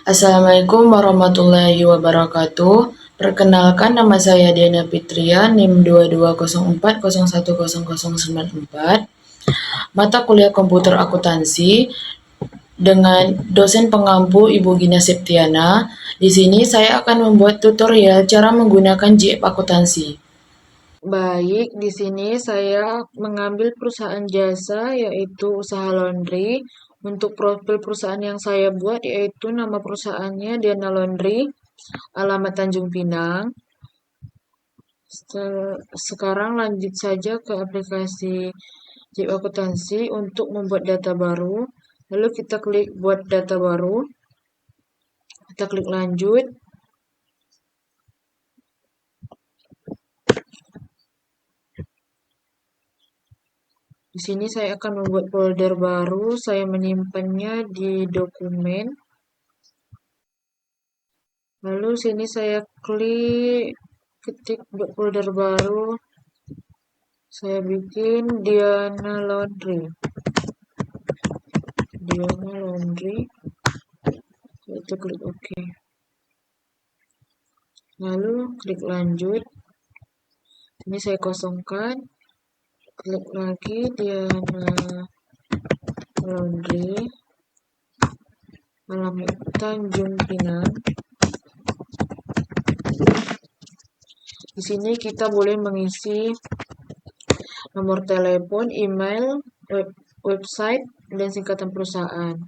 Assalamualaikum warahmatullahi wabarakatuh. Perkenalkan, nama saya Diana Fitria, NIM 2204010094. Mata kuliah komputer akuntansi dengan dosen pengampu Ibu Gina Septiana. Di sini saya akan membuat tutorial cara menggunakan JIP akuntansi. Baik, di sini saya mengambil perusahaan jasa yaitu usaha laundry. Untuk profil perusahaan yang saya buat yaitu nama perusahaannya Diana Laundry, alamat Tanjung Pinang. Sekarang lanjut saja ke aplikasi JIP akuntansi untuk membuat data baru. Lalu kita klik buat data baru. Kita klik lanjut. Di sini saya akan membuat folder baru, saya menyimpannya di dokumen. Lalu sini saya ketik buat folder baru. Saya bikin Diana Laundry. Itu klik OK. Lalu klik lanjut. Ini saya kosongkan. Klik lagi Diana Laundry, alamat Tanjung Pinang. Di sini kita boleh mengisi nomor telepon, email, website, dan singkatan perusahaan.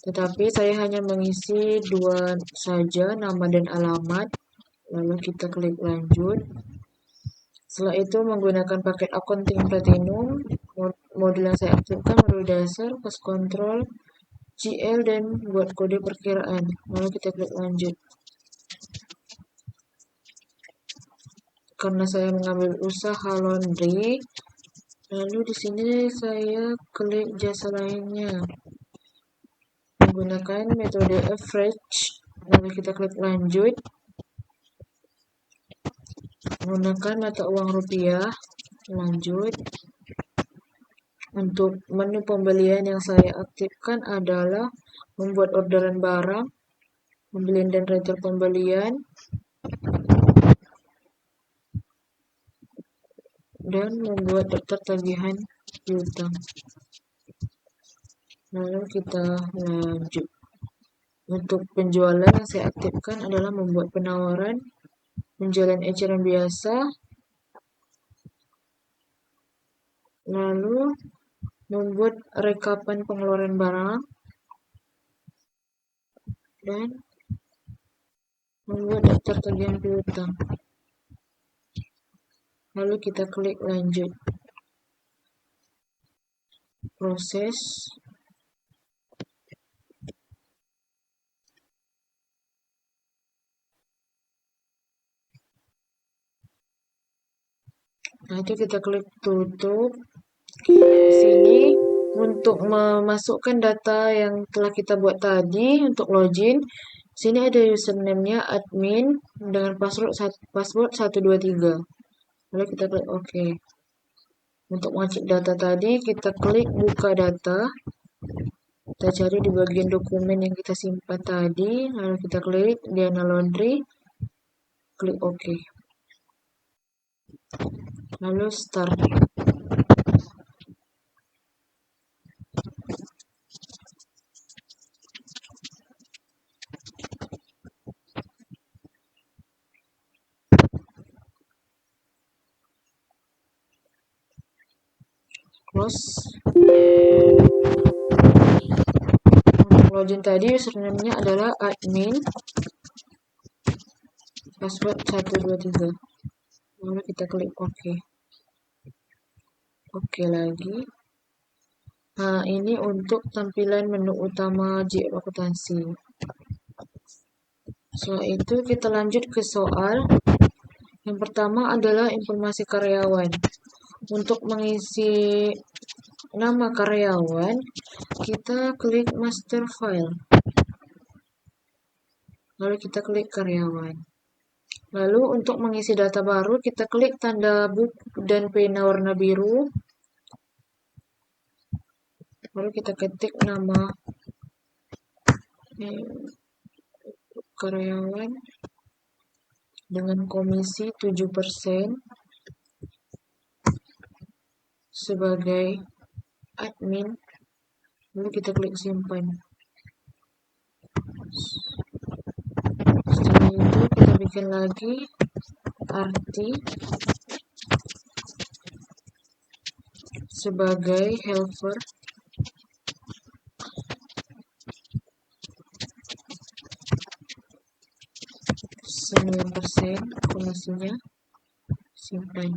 Tetapi saya hanya mengisi 2 saja, nama dan alamat. Lalu kita klik lanjut. Setelah itu menggunakan paket accounting platinum, modul yang saya aktifkan modul dasar, cost control, GL, dan buat kode perkiraan. Lalu kita klik lanjut. Karena saya mengambil usaha laundry, lalu di sini saya klik jasa lainnya menggunakan metode average. Lalu kita klik lanjut. Menggunakan mata uang rupiah, lanjut. Untuk menu pembelian yang saya aktifkan adalah membuat orderan barang, pembelian dan retur pembelian, dan membuat daftar tagihan piutang. Lalu kita lanjut. Untuk penjualan yang saya aktifkan adalah membuat penawaran, penjualan eceran biasa, lalu membuat rekapan pengeluaran barang, dan membuat daftar tagihan piutang. Lalu kita klik lanjut. Proses. Nah, itu kita klik tutup. Di sini untuk memasukkan data yang telah kita buat tadi untuk login, sini ada username-nya admin dengan password 123. Lalu kita klik OK. Untuk mengecek data tadi, kita klik buka data. Kita cari di bagian dokumen yang kita simpan tadi, lalu kita klik Diana Laundry, klik OK. Lalu start. Close. Untuk login tadi username-nya adalah admin, password 123. Lalu kita klik OK. OK lagi. Nah, ini untuk tampilan menu utama JIP akuntansi. Setelah itu kita lanjut ke soal. Yang pertama adalah informasi karyawan. Untuk mengisi nama karyawan, kita klik master file. Lalu kita klik karyawan. Lalu untuk mengisi data baru, kita klik tanda book dan pena warna biru. Lalu kita ketik nama karyawan dengan komisi 7% sebagai admin, lalu kita klik simpan. Setelah itu kita bikin lagi arti sebagai helper %, komisinya simpan.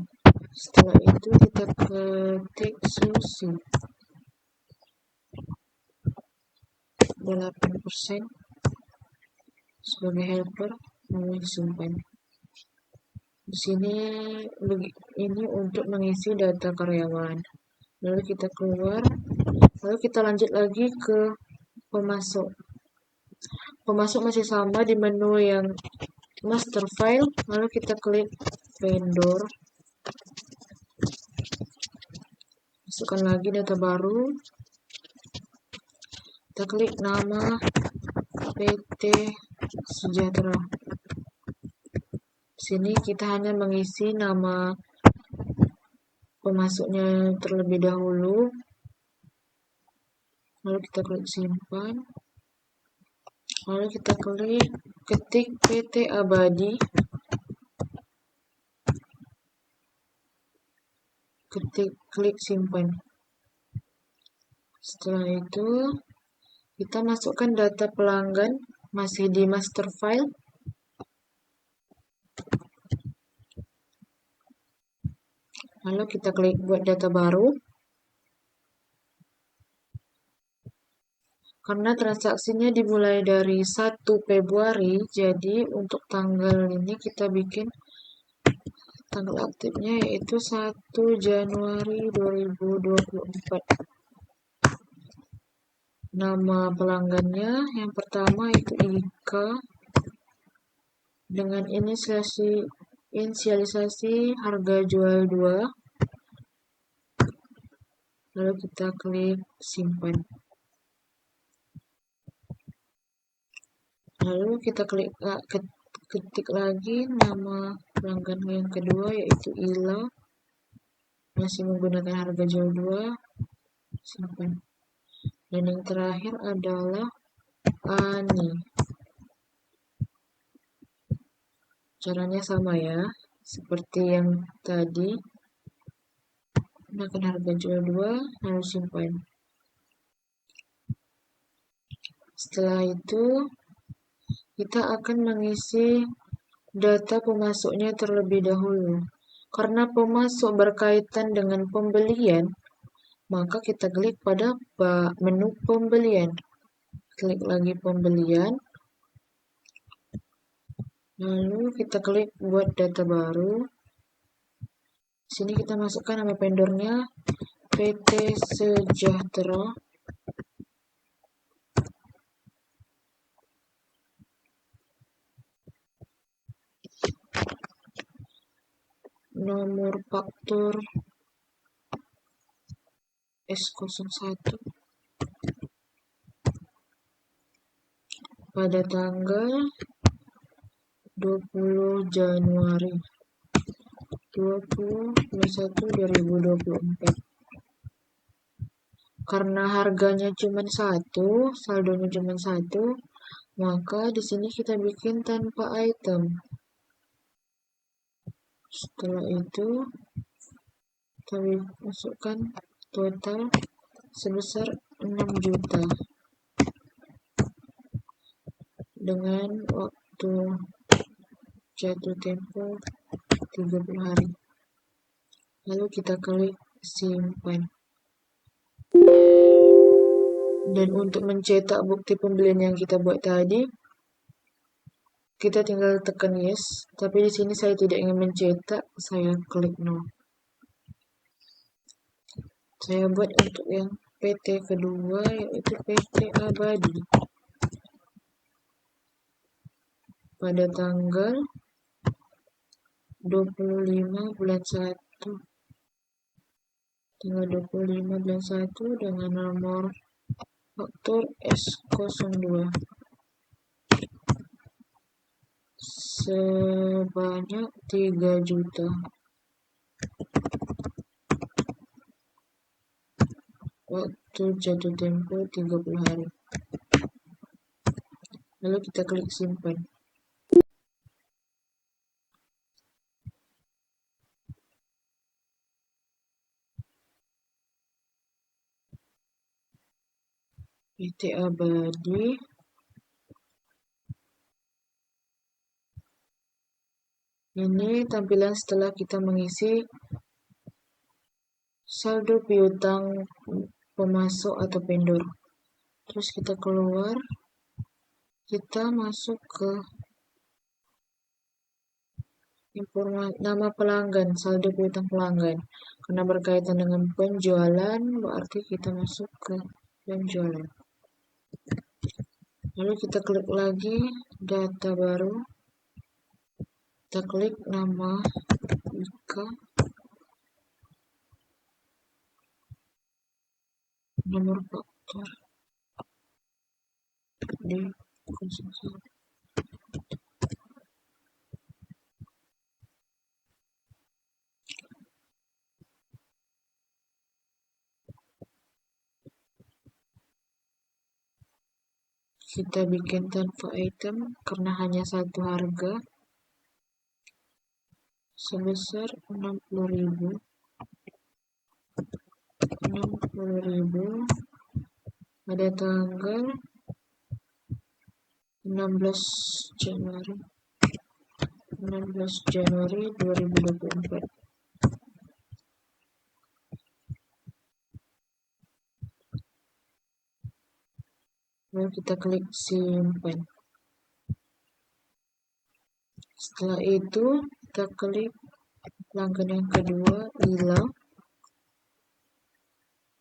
Setelah itu kita ketik Susi 8% sebagai helper, lalu simpan. Di sini ini untuk mengisi data karyawan. Lalu kita keluar, lalu kita lanjut lagi ke pemasok. Pemasok masih sama di menu yang master file, lalu kita klik vendor, masukkan lagi data baru, kita klik nama PT Sejahtera. Di sini kita hanya mengisi nama pemasoknya terlebih dahulu, lalu kita klik simpan, lalu kita ketik PT Abadi, klik simpan. Setelah itu kita masukkan data pelanggan masih di master file, lalu kita klik buat data baru. Karena transaksinya dimulai dari 1 Februari, jadi untuk tanggal ini kita bikin tanggal aktifnya yaitu 1 Januari 2024. Nama pelanggannya yang pertama itu Ika dengan inisialisasi harga jual 2. Lalu kita klik simpan. Lalu kita ketik lagi nama pelanggan yang kedua yaitu Ila, masih menggunakan harga jual 2, simpan. Dan yang terakhir adalah Ani. Caranya sama ya, seperti yang tadi, gunakan harga jual 2, lalu simpan. Setelah itu kita akan mengisi data pemasoknya terlebih dahulu. Karena pemasok berkaitan dengan pembelian, maka kita klik pada menu pembelian. Klik lagi pembelian. Lalu kita klik buat data baru. Di sini kita masukkan nama vendornya PT Sejahtera. Nomor faktur S01 pada tanggal 20 Januari 2024. Karena harganya cuma 1, saldonya cuma 1, maka di sini kita bikin tanpa item. Setelah itu kita masukkan total sebesar 6 juta dengan waktu jatuh tempo 30 hari. Lalu kita klik simpan. Dan untuk mencetak bukti pembelian yang kita buat tadi, kita tinggal tekan yes. Tapi di sini saya tidak ingin mencetak, saya klik no. Saya buat untuk yang PT kedua yaitu PT Abadi. Pada tanggal 25 bulan 1. Tanggal 25 bulan 1 dengan nomor faktur S02. sebanyak 3 juta. Waktu jatuh tempo 30 hari. Lalu kita klik simpan. PT Abadi. Ini tampilan setelah kita mengisi saldo piutang pemasok atau vendor. Terus kita keluar, kita masuk ke nama pelanggan, saldo piutang pelanggan. Karena berkaitan dengan penjualan, berarti kita masuk ke penjualan. Lalu kita klik lagi data baru. Kita klik nama Ika, nomor faktur di konsumsi. Kita bikin tanpa item karena hanya satu harga sebesar 60.000. 60.000 pada tanggal 16 Januari 2024. Lalu kita klik simpan. Setelah itu kita klik pelanggan yang kedua, Ila,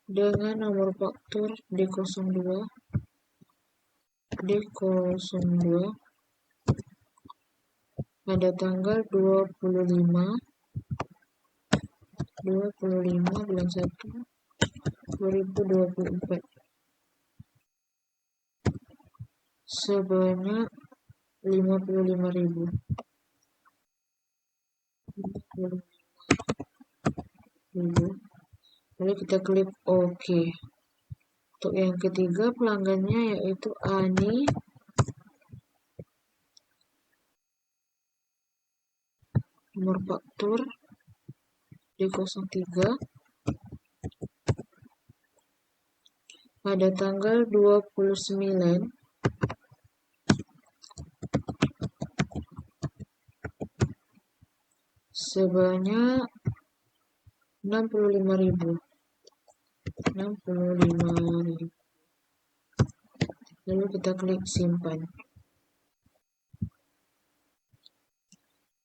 dengan nomor faktur D02 pada tanggal 25 bulan 1 2024 sebanyak 55.000. Lalu kita klik OK. Untuk yang ketiga pelanggannya yaitu Ani. Nomor faktur D03 pada tanggal 29 sebanyak 65.000. Lalu kita klik simpan.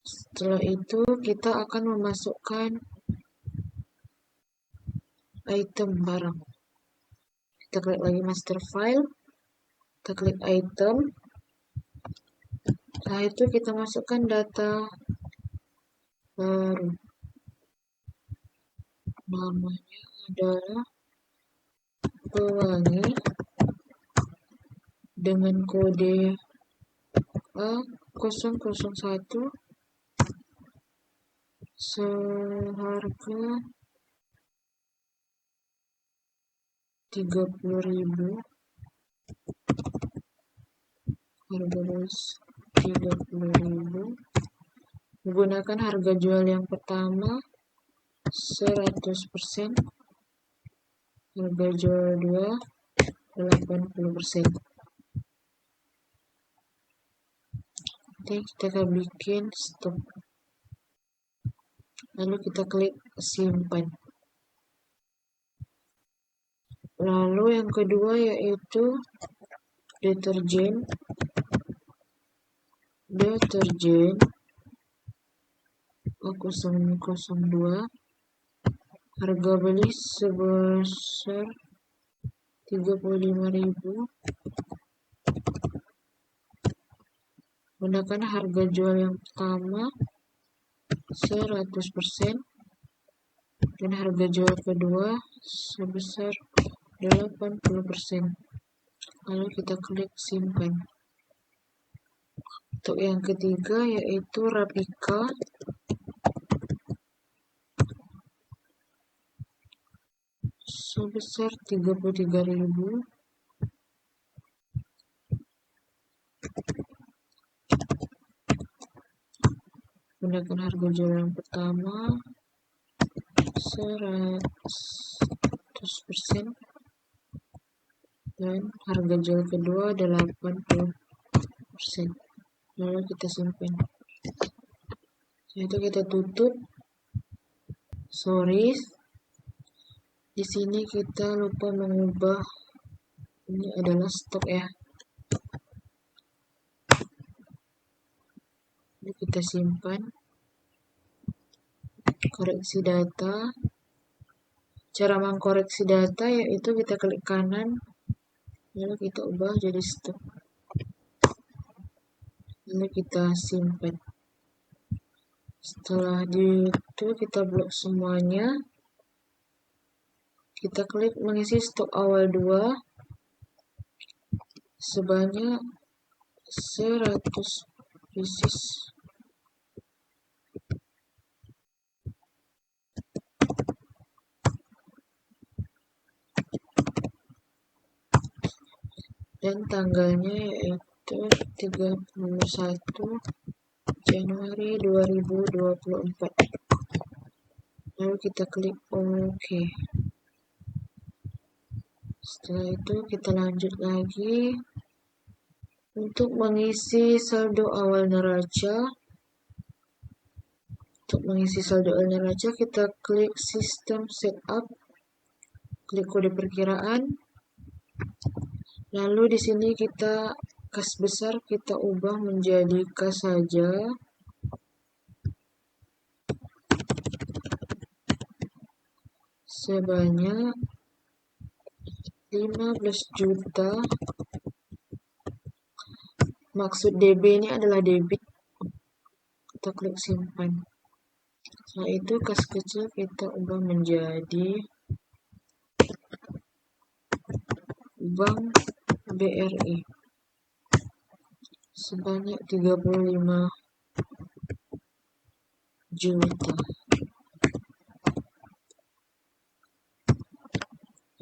Setelah itu kita akan memasukkan item barang. Kita klik lagi master file, kita klik item. Setelah itu kita masukkan data baru. Namanya adalah pewangi dengan kode A001 seharga 30.000. Harga bos 30.000. Menggunakan harga jual yang pertama 100%, harga jual 2 80%. Oke, kita akan bikin stok. Lalu kita klik simpan. Lalu yang kedua yaitu deterjen A002, harga beli sebesar 35.000. Gunakan harga jual yang pertama 100% dan harga jual kedua sebesar 80%. Lalu kita klik simpan. Untuk yang ketiga yaitu Rapika. Sebesar 33.000. Gunakan harga jual yang pertama 100% dan harga jual kedua 80%. Lalu kita simpan. Itu kita tutup. Sorry, di sini kita lupa mengubah, ini adalah stok ya. Ini kita simpan. Koreksi data. Cara mengkoreksi data yaitu kita klik kanan, lalu kita ubah jadi stok. Lalu kita simpan. Setelah itu kita blok semuanya. Kita klik mengisi stok awal 2 sebanyak 100 pieces. Dan tanggalnya yaitu 31 Januari 2024. Lalu kita klik OK. Setelah itu kita lanjut lagi. Untuk mengisi saldo awal neraca, kita klik sistem setup, klik kode perkiraan. Lalu di sini kita kas besar kita ubah menjadi kas saja. Sebanyak 15 juta. Maksud DB ini adalah debit. Kita klik simpan. Setelah itu kas kecil kita ubah menjadi Bank BRI sebanyak 35 juta.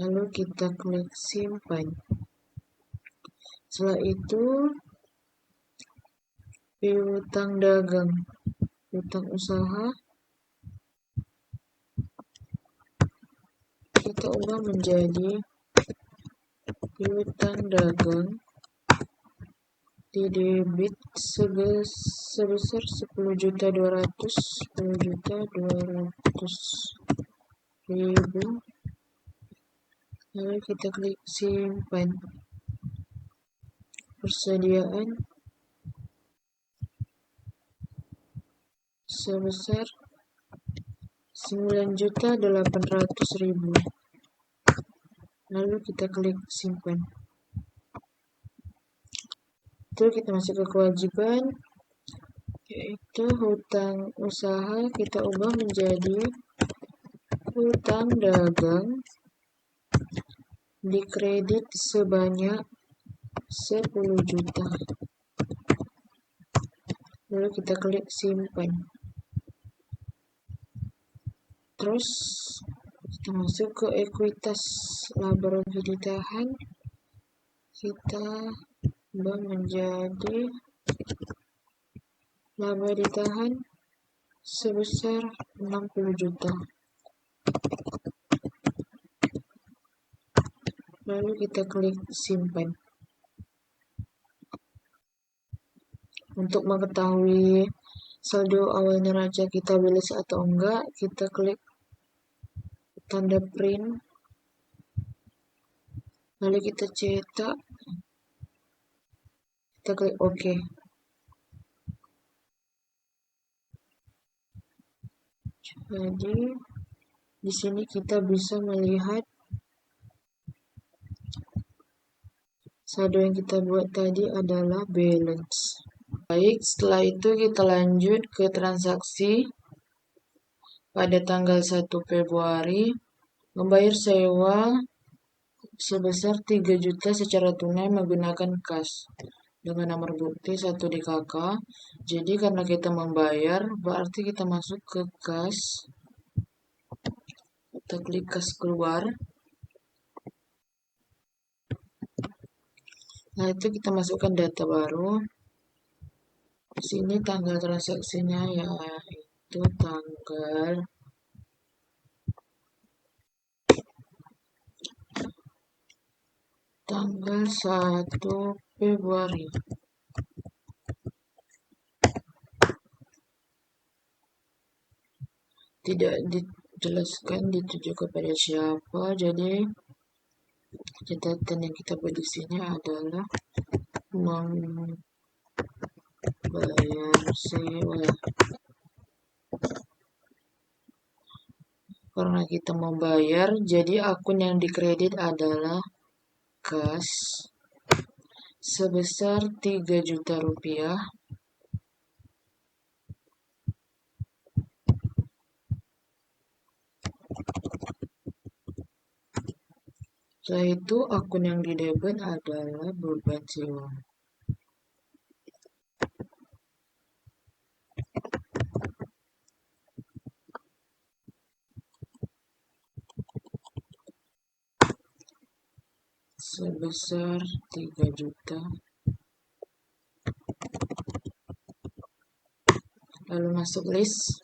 Lalu kita klik simpan. Setelah itu piutang dagang, piutang usaha kita ubah menjadi piutang dagang di debit sebesar 10.200.000. Lalu kita klik simpan. Persediaan sebesar 9.800.000. Lalu kita klik simpan. Itu kita masuk ke kewajiban, yaitu hutang usaha kita ubah menjadi hutang dagang dikredit sebanyak 10 juta. Lalu kita klik simpan. Terus kita masuk ke ekuitas laba rugi ditahan, kita ubah menjadi laba ditahan sebesar 60 juta. Lalu kita klik simpan. Untuk mengetahui saldo awal neraca kita balance atau enggak, kita klik tanda print, lalu kita cetak, kita klik OK. Jadi di sini kita bisa melihat saldo yang kita buat tadi adalah balance. Baik, setelah itu kita lanjut ke transaksi pada tanggal 1 Februari membayar sewa sebesar 3 juta secara tunai menggunakan kas. dengan nomor bukti 1 DKK. Jadi karena kita membayar, berarti kita masuk ke kas. Kita klik kas keluar. Nah, itu kita masukkan data baru. Di sini tanggal transaksinya yaitu tanggal 1 Februari. Tidak dijelaskan dituju kepada siapa, jadi catatan yang kita buat di sini adalah membayar sewa. Karena kita membayar, jadi akun yang dikredit adalah kas sebesar 3 juta rupiah. Setelah itu akun yang didebit adalah beban sewa. Sebesar 3 juta. Lalu masuk list.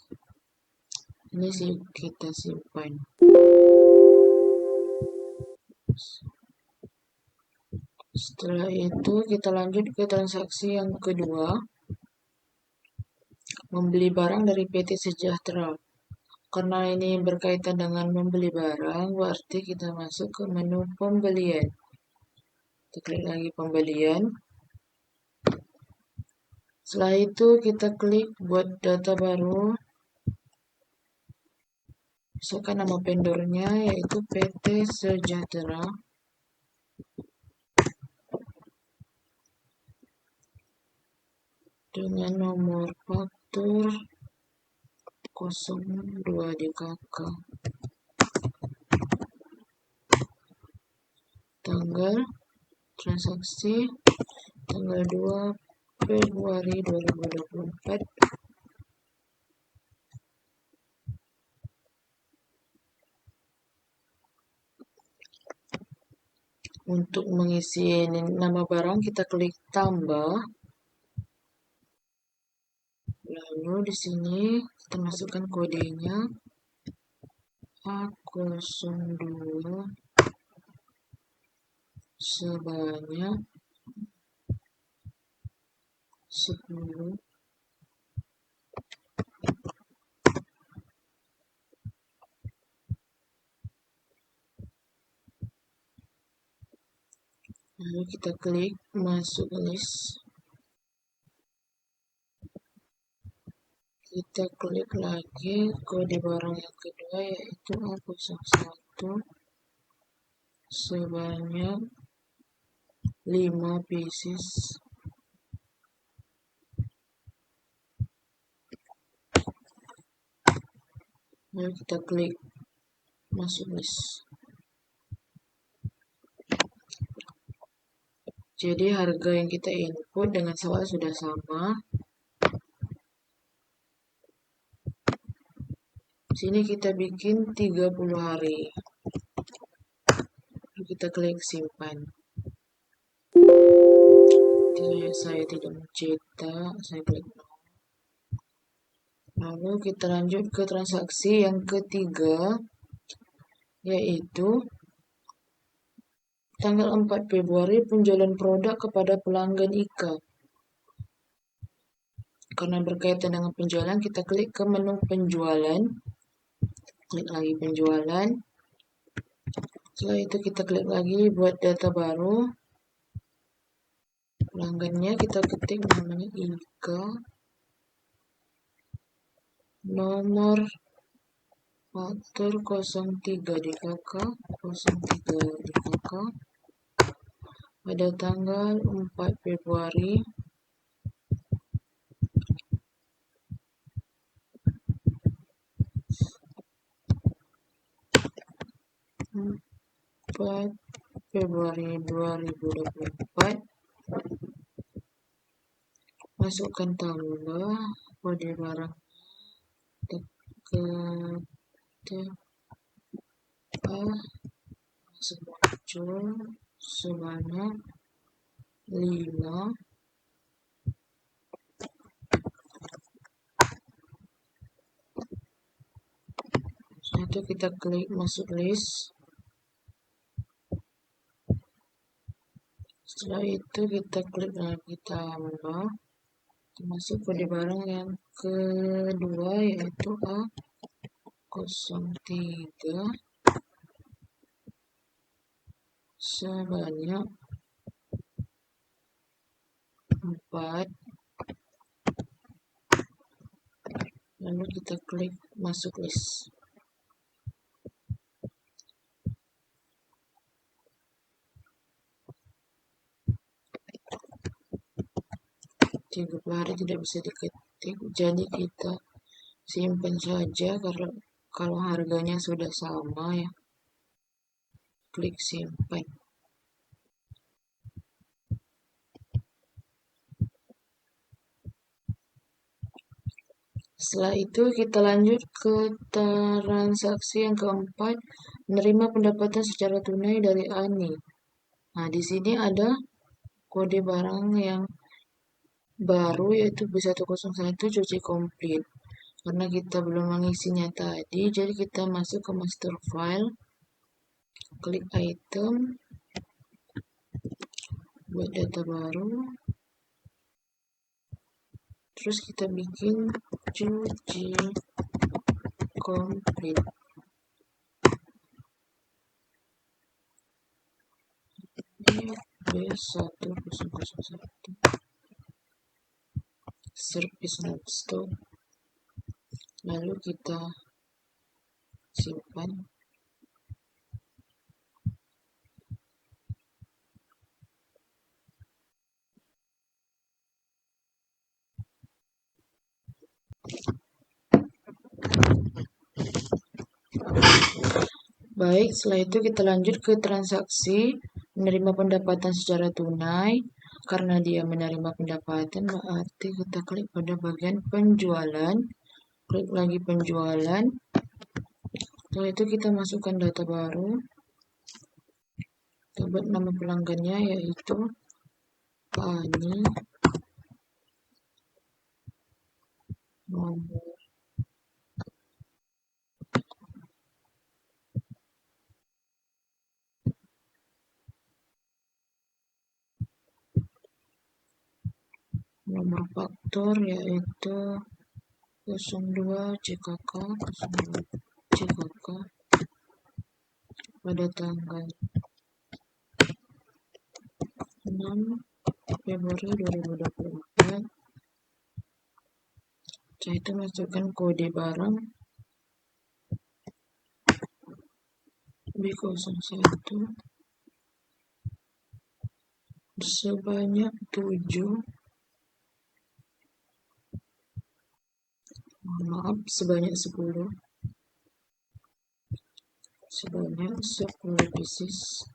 Ini sih kita simpan. Setelah itu kita lanjut ke transaksi yang kedua. Membeli barang dari PT Sejahtera. Karena ini berkaitan dengan membeli barang, berarti kita masuk ke menu pembelian. Kita klik lagi pembelian. Setelah itu kita klik buat data baru. Masukkan nama vendornya yaitu PT Sejahtera. Dengan nomor faktur 02 DKK. Tanggal transaksi tanggal 2 Februari 2024. Untuk mengisi nama barang kita klik tambah. Lalu di sini kita masukkan kodenya A02 sebanyak 10. Lalu kita klik masuk list. Kita klik lagi kode barang yang kedua yaitu A01 sebanyak 5 pieces. Lalu kita klik masuk list. Jadi harga yang kita input dengan soal sudah sama. Sini kita bikin 30 hari. Lalu kita klik simpan. Saya tidak mencetak, saya klik no. Lalu kita lanjut ke transaksi yang ketiga, yaitu tanggal 4 Februari penjualan produk kepada pelanggan IKA. Karena berkaitan dengan penjualan, kita klik ke menu penjualan. Klik lagi penjualan. Setelah itu kita klik lagi buat data baru. Pelanggannya kita ketik namanya IKA. Nomor faktur 03 DKK 03 DKK pada tanggal 4 Februari 2024. masukkan tambah kode barang dekat muncul sebanyak 5. Setelah itu kita klik masuk list. Setelah itu kita klik lagi tambah, masuk kode barang yang kedua yaitu A03 sebanyak 4. Lalu kita klik masuk list. Tiga hari tidak bisa diketik, jadi kita simpan saja karena kalau harganya sudah sama ya. Klik simpan. Setelah itu kita lanjut ke transaksi yang keempat, menerima pendapatan secara tunai dari Ani. Nah, di sini ada kode barang yang baru yaitu B101 cuci komplit. Karena kita belum mengisinya tadi, jadi kita masuk ke master file, klik item, buat data baru, terus kita bikin cuci komplit. Ini B1001 service not stop. Lalu kita simpan. Baik, setelah itu kita lanjut ke transaksi menerima pendapatan secara tunai. Karena dia menerima pendapatan, berarti kita klik pada bagian penjualan, klik lagi penjualan. Setelah itu kita masukkan data baru, kita buat nama pelanggannya yaitu Ani, nomor faktur yaitu 02 CKK pada tanggal 6 Februari 2024. Setelah itu masukkan kode barang B01 sebanyak 7. Maaf, sebanyak 10. Sebanyak 10 pieces.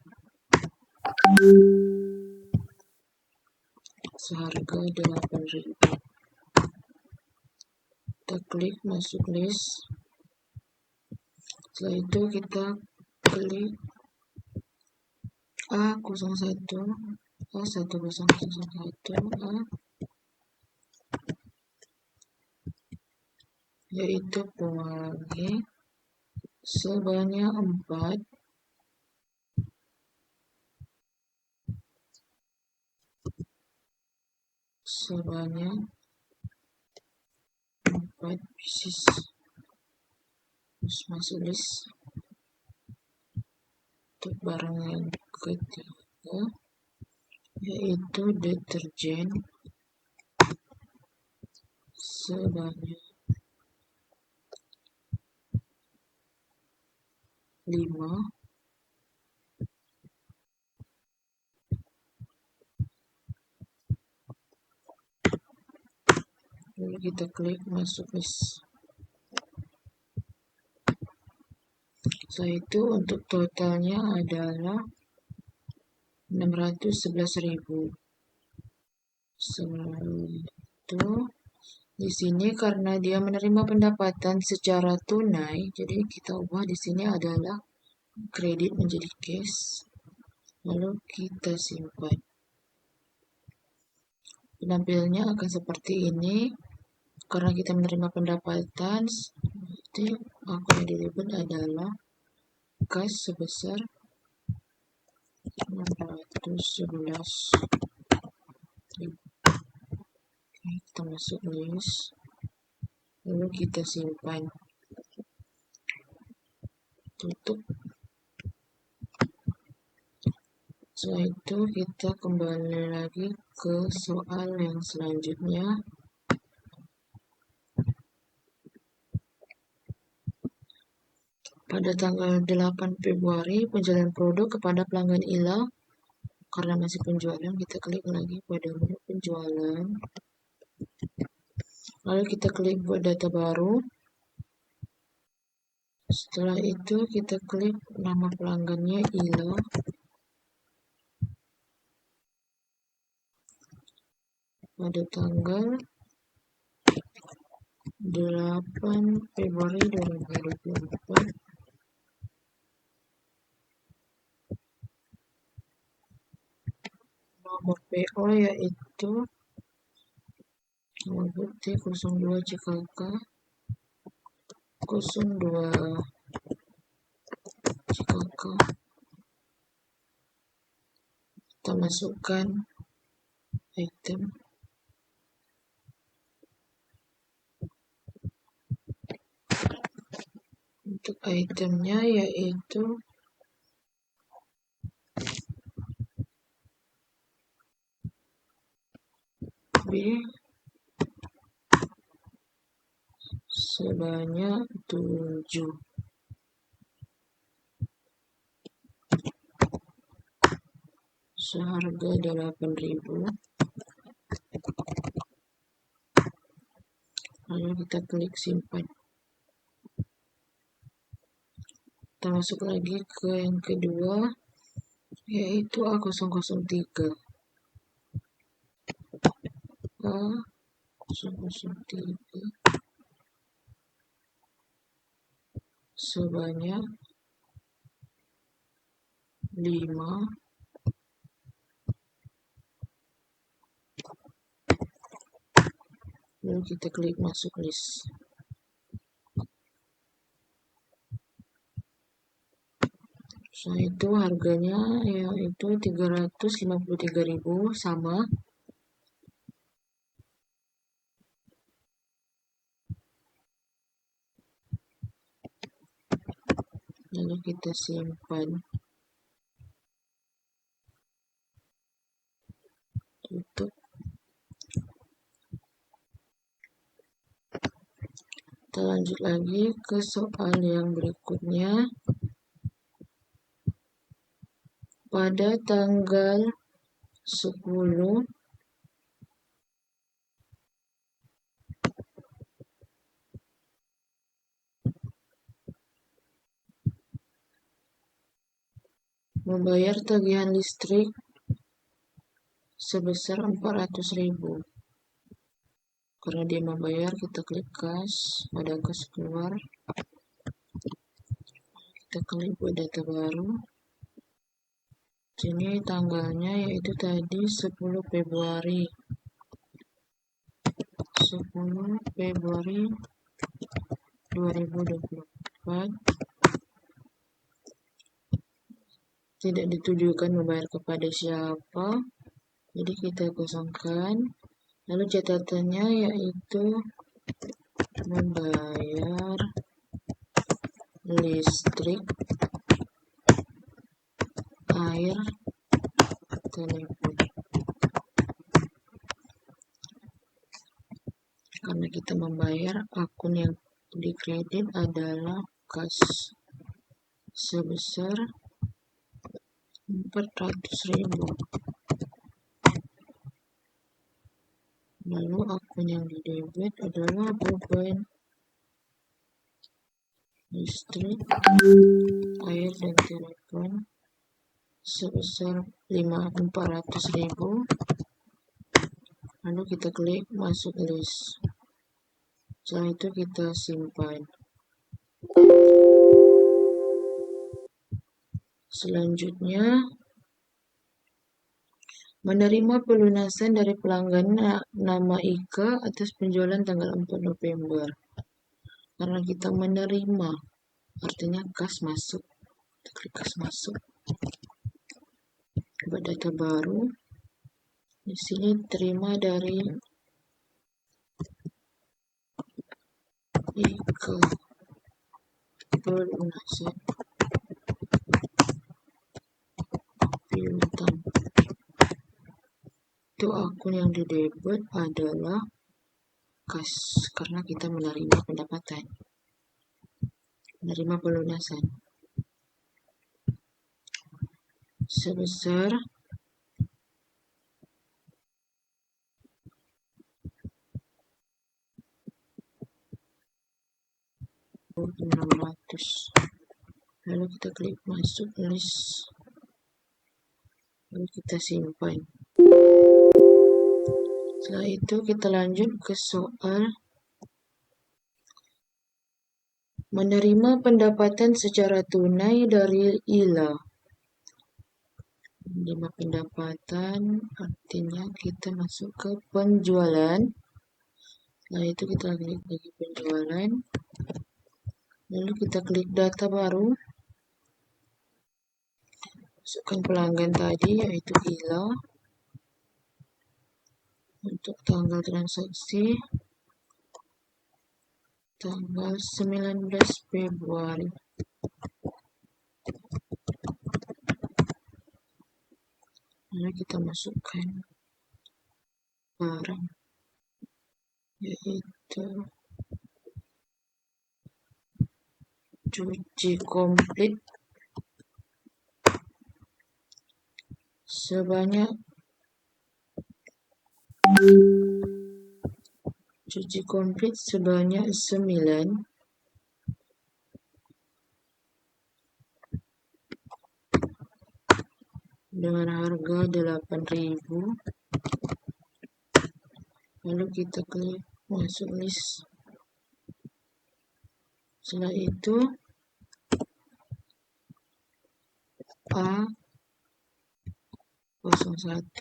Seharga 8.000. Kita klik masuk list. Setelah itu kita klik A01 A1001 yaitu pewangi sebanyak 4. Sebanyak 4 pieces. Terus masuk list. Untuk barang yang ketiga yaitu deterjen sebanyak 5. Lalu kita klik masuk list. Setelah itu untuk totalnya adalah 611.000. Setelah itu di sini karena dia menerima pendapatan secara tunai, jadi kita ubah di sini adalah kredit menjadi cash. Lalu kita simpan. Penampilannya akan seperti ini. Karena kita menerima pendapatan, jadi akun yang dilebel adalah kas sebesar 611. Kita masuk list, lalu kita simpan, tutup. Setelah itu kita kembali lagi ke soal yang selanjutnya. Pada tanggal 8 Februari, penjualan produk kepada pelanggan hilang. Karena masih penjualan, kita klik lagi pada menu penjualan. Lalu kita klik buat data baru. Setelah itu kita klik nama pelanggannya Ila. Pada tanggal 8 Februari 2024. Nomor PO yaitu nomor bukti 02 CKK 02 CKK. Kita masukkan item. Untuk itemnya yaitu B sebanyak 7. Seharga 8.000. Lalu kita klik simpan. Kita masuk lagi ke yang kedua yaitu A003. A003 sebanyak 5. Lalu kita klik masuk list. Setelah itu harganya yaitu 353.000 sama. Lalu kita simpan, tutup. Kita lanjut lagi ke soal yang berikutnya. Pada tanggal 10 membayar tagihan listrik sebesar 400.000. Karena dia membayar, kita klik kas, pada kas keluar. Kita klik buat data baru. Sini tanggalnya yaitu tadi 10 Februari. 10 Februari 2024. Tidak ditujukan membayar kepada siapa, jadi kita kosongkan. Lalu catatannya yaitu membayar listrik, air, telepon. Karena kita membayar, akun yang dikredit adalah kas sebesar 400.000. Lalu akun yang didebit adalah beban listrik, air, dan telepon sebesar 400.000. Lalu kita klik masuk list. Setelah itu kita simpan. Selanjutnya, menerima pelunasan dari pelanggan nama Ika atas penjualan tanggal 4 November. Karena kita menerima, artinya kas masuk. Kita klik kas masuk. Buat data baru. Di sini terima dari Ika pelunasan piutang. Itu akun yang di debit adalah kas karena kita menerima pendapatan, menerima pelunasan sebesar Rp600. Lalu kita klik masuk list. Lalu kita simpan. Setelah itu kita lanjut ke soal menerima pendapatan secara tunai dari ILA. Menerima pendapatan artinya kita masuk ke penjualan. Setelah itu kita klik lagi penjualan. Lalu kita klik data baru. Masukkan pelanggan tadi yaitu ILA. Untuk tanggal transaksi tanggal 19 Februari. Lalu kita masukkan barang yaitu cuci komplit sebanyak 9 dengan harga 8.000. Lalu kita klik masuk list. Setelah itu A01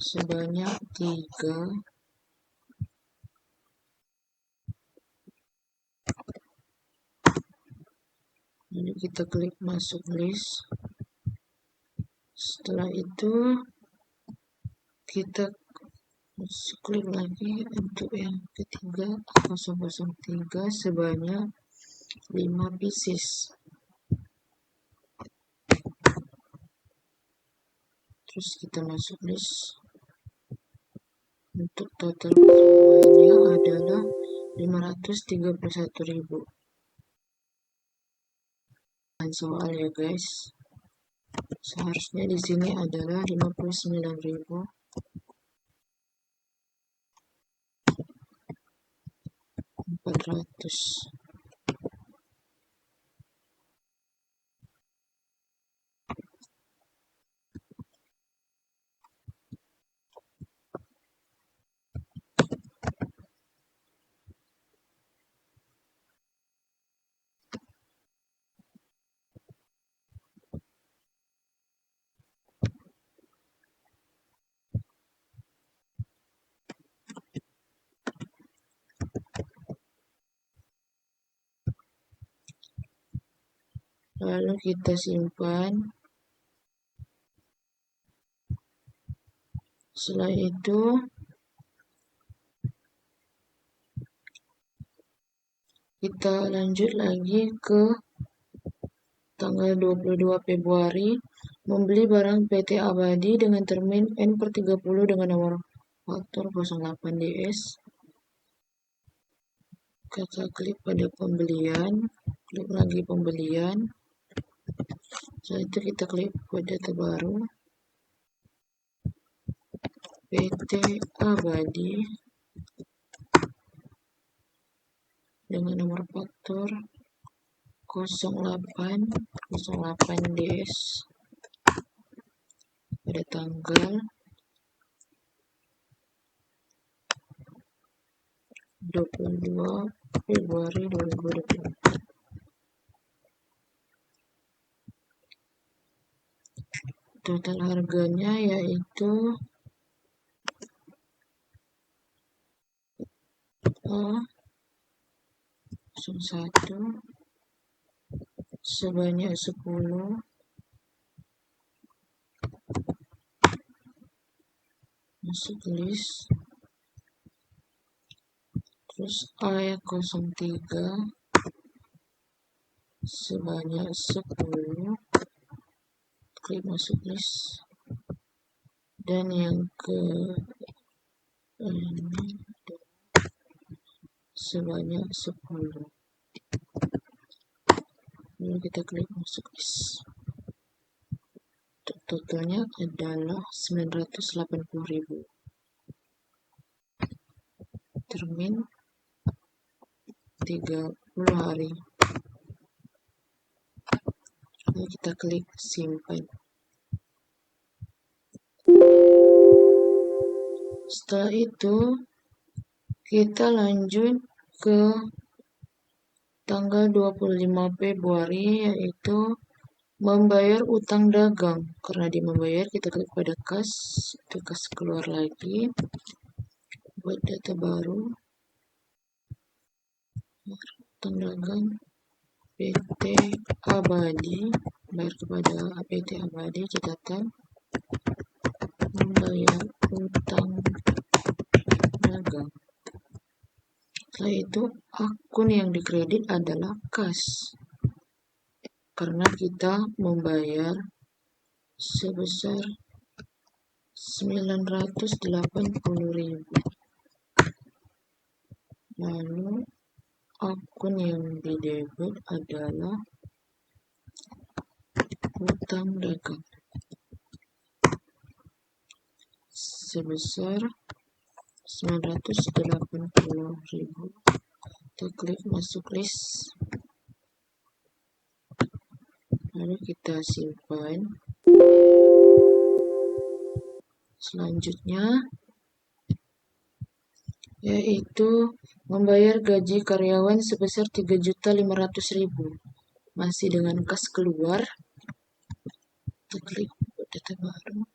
sebanyak 3. Lalu kita klik masuk list. Setelah itu kita klik lagi untuk yang ketiga A003 sebanyak 5 pieces. Terus kita masuk list. Untuk total semuanya adalah 531.000. Soal ya guys. Seharusnya di sini adalah 59.400. Lalu kita simpan. Setelah itu kita lanjut lagi ke tanggal 22 Februari membeli barang PT Abadi dengan termin N/30 dengan nomor faktur 08DS. Kita klik pada pembelian, klik lagi pembelian. Setelah itu kita klik buat data baru. PT Abadi dengan nomor faktur 08DS. pada tanggal 22 Februari 2024. Total harganya yaitu A01 sebanyak 10, masuk list. Terus A03 sebanyak 10, klik masuk list. Dan yang ke ini sebanyak 10. Lalu kita klik masuk list. Totalnya adalah 980.000. Termin 30 hari. Lalu kita klik simpan. Setelah itu kita lanjut ke tanggal 25 Februari, yaitu membayar utang dagang. Karena di membayar, kita klik pada kas, itu kas keluar lagi, buat data baru, utang dagang PT Abadi, bayar kepada PT Abadi, catatan membayar utang dagang. Setelah itu akun yang dikredit adalah kas, karena kita membayar sebesar 980.000. Lalu akun yang didebit adalah utang dagang sebesar 980.000. Kita klik masuk list, lalu kita simpan. Selanjutnya yaitu membayar gaji karyawan sebesar 3.500.000, masih dengan kas keluar. Kita klik data baru,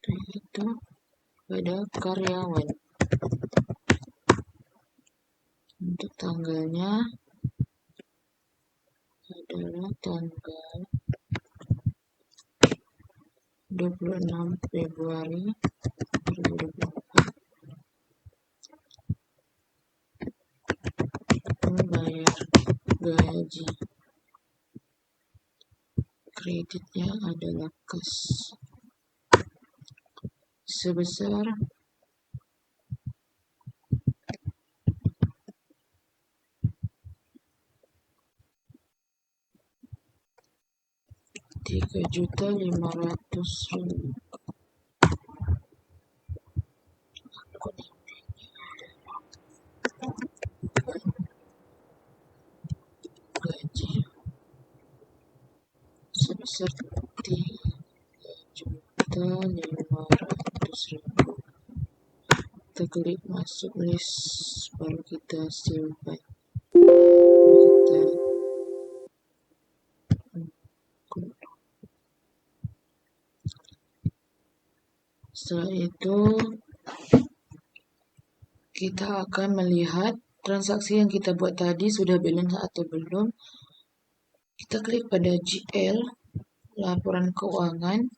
yaitu pada karyawan. Untuk tanggalnya adalah tanggal 26 Februari 2024. Membayar gaji, kreditnya adalah kas sebesar 3.500.000. Gaji sebesar 3.500.000. Kita klik masuk list, baru kita simpan. Kita setelah itu kita akan melihat transaksi yang kita buat tadi sudah balance atau belum. Kita klik pada GL, laporan keuangan.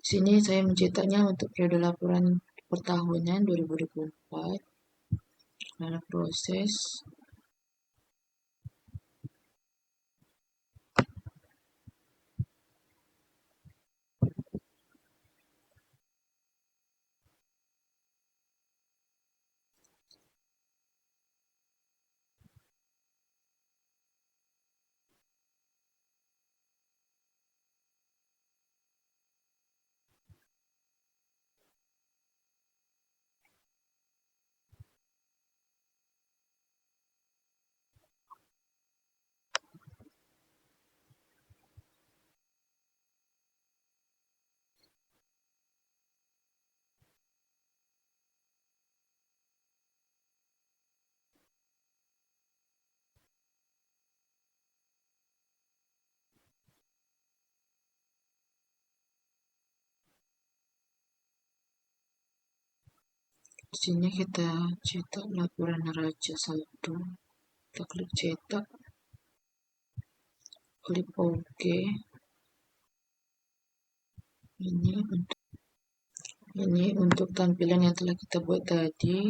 Sini saya mencetaknya untuk periode laporan pertahunan 2024. Lalu proses. Di sini kita cetak laporan neraca saldo. Kita klik cetak, klik OK. Ini untuk tampilan yang telah kita buat tadi.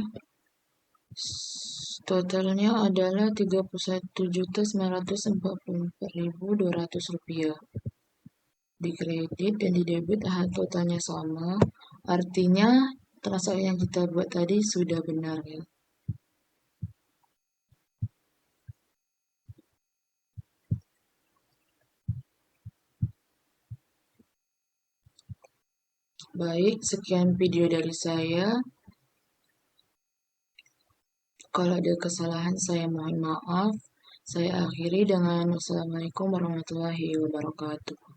Totalnya adalah Rp31.944.200. Di kredit dan di debit totalnya sama. Artinya transaksi yang kita buat tadi sudah benar ya. Baik, sekian video dari saya. Kalau ada kesalahan saya mohon maaf. Saya akhiri dengan wassalamualaikum warahmatullahi wabarakatuh.